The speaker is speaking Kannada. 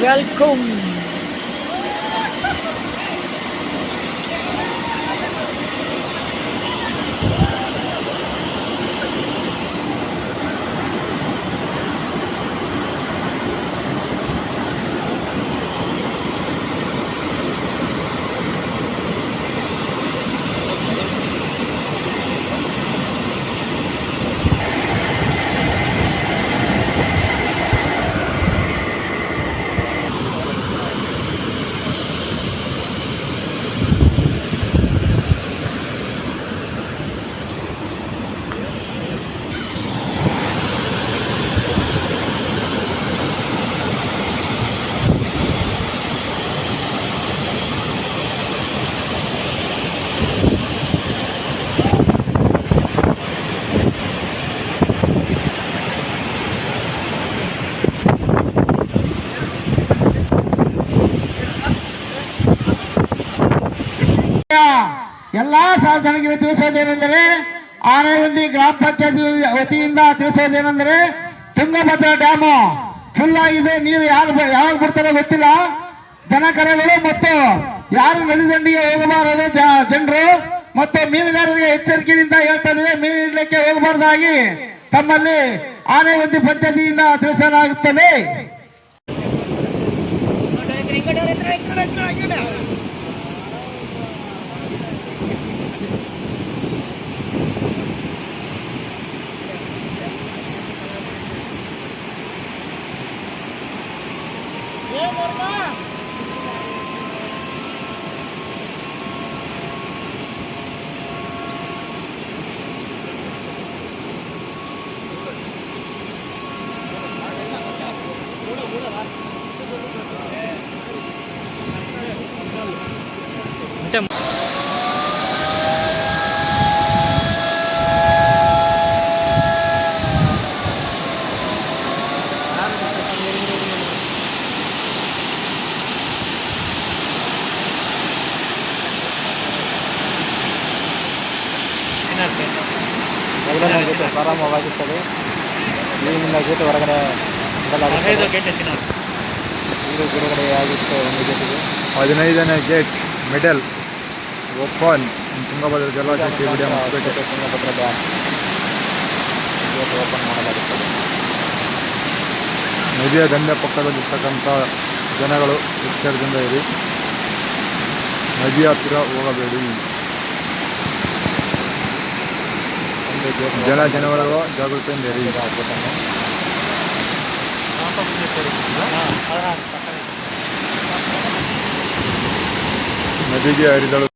Welcome. ಎಲ್ಲಾ ಸಾರ್ವಜನಿಕರಿಗೆ ತಿಳಿಸೋದೇನೆಂದರೆ ಆನೆಗುಂದಿ ಗ್ರಾಮ ಪಂಚಾಯತ್ ವತಿಯಿಂದ ತಿಳಿಸೋದೇನೆಂದರೆ ತುಂಗಭದ್ರಾ ಡ್ಯಾಮು ಫುಲ್ ಆಗಿದೆ. ನೀರು ಯಾವಾಗ ಬಿಡ್ತಾರೋ ಗೊತ್ತಿಲ್ಲ. ದನಕರುಗಳು ಮತ್ತು ಯಾರು ನದಿ ದಂಡಿಗೆ ಹೋಗಬಾರದು ಜನರು ಮತ್ತು ಮೀನುಗಾರರಿಗೆ ಎಚ್ಚರಿಕೆಯಿಂದ ಹೇಳ್ತಾ ಇದ್ದೇವೆ, ಮೀನು ಹಿಡಲಿಕ್ಕೆ ಹೋಗಬಾರದಾಗಿ ತಮ್ಮಲ್ಲಿ ಆನೆಗುಂದಿ ಪಂಚಾಯತಿಯಿಂದ ತಿಳಿಸಲಾಗುತ್ತದೆ. ಮೊದಲನೇ ಗೇಟ್ ಪ್ರಾರಂಭವಾಗುತ್ತದೆ. ನೀರಿನಿಂದ ಗೇಟ್ ಹೊರಗಡೆ ನೀರು ಬಿಡುಗಡೆ ಆಗುತ್ತೆ. ಒಂದು ಗೇಟಿಗೆ 15ನೇ ಗೇಟ್ ಮಿಡಲ್ ಓಪನ್. ತುಂಗಭದ್ರಾ ಜಲಾಶಯಕ್ಕೆ ತುಂಗಭದ್ರಾ ಡ್ಯಾಮ್ ಗೇಟ್ ಓಪನ್ ಮಾಡಲಾಗುತ್ತದೆ. ನದಿಯ ದಂಡೆ ಪಕ್ಕದಲ್ಲಿರ್ತಕ್ಕಂಥ ಜನಗಳು ಎಚ್ಚರದಿಂದ ಇರಿ, ನದಿಯ ಹತ್ತಿರ ಹೋಗಬೇಡಿ. ಜನಗಳು ಜಾಗೃತಿಯಿಂದ ಇರಿ. ನದಿಗೆ ಹರಿದಳು